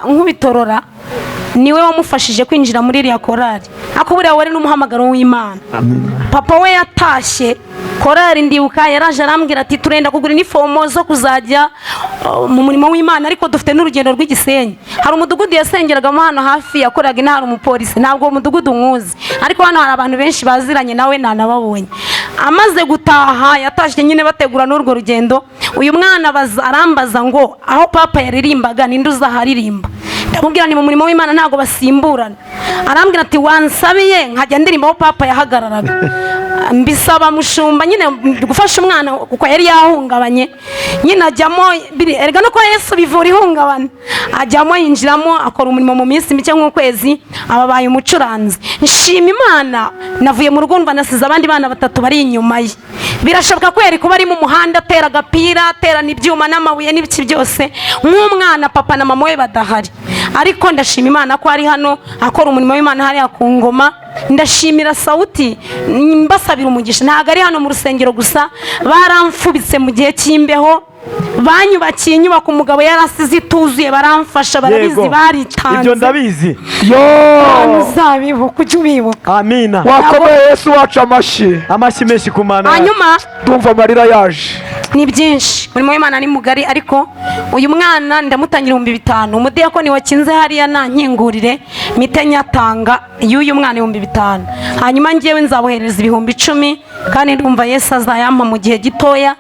nk'ubitorora niwe wamufashije kwinjira muri iriya korari ako buriya wari n'umuhamagaro w'Imana. Papa we yatashye korari ndibuka yaraje arambwira ati turenda kugura inifomo zo kuzajya mu murimo w'Imana ariko dufite n'urugendo rw'Igisenyi. Hari umudugudu yasengeragamo hano hafi yakoraga intara umupolisi, ntabwo umudugudu nkuzi ariko hano hari abantu benshi baziranye nawe nanababonye. Amaze gutaha yatashye nyine bategura n'urwo rugendo, uyu mwana arambaza ngo aho papa yaririmbaga ninde uzaharirimba. Ndamubwira ni mu murimo w'Imana ntago basimburana. Arambwira ati wansabiye nkajya ndirimba aho papa yahagararaga. Mbisaba mushumba nyine gufasha umwana kuko yari yahungabanye, nyine ajyamo erega no ko Yesu bivura ihungabana, ajyamo yinjiramo akora umurimo mu minsi mike nk'ukwezi ababaye umucuranzi. Nshima Imana navuye mu rugo mva nasize abandi bana batatu bari inyuma ye. Birashoboka ko yari kuba ari mu muhanda atera agapira atera n'ibyuma n'amabuye n'ibiki byose nk'umwana papa na mama we badahari, ariko ndashima Imana ko ari hano akora umurimo w'Imana hari ku ngoma. Ndashimira Sauti mbasabira umugisha, ntago ari hano mu rusengero gusa, baramfubitse mu gihe cy'imbeho, banyubakiye inyubako umugabo yarasize ituzuye, baramfasha barabizi baritanze. Ibyo ndabizi uzabibuka ujye ubibuka. Amina. Wakomeye Yesu wacu amashyi menshi ku Mana. Hanyuma ndumva amarira yaje. Ni byinshi umurimo w'Imana ni mugari, ariko uyu mwana ndamutangira 5,000. Umudiyakoni wakinze hariya nankingurire mite nyatanga y'uyu mwana 5,000, hanyuma ngewe nzabohereza 10,000 kandi ndumva Yesu azayampa mu gihe gitoya.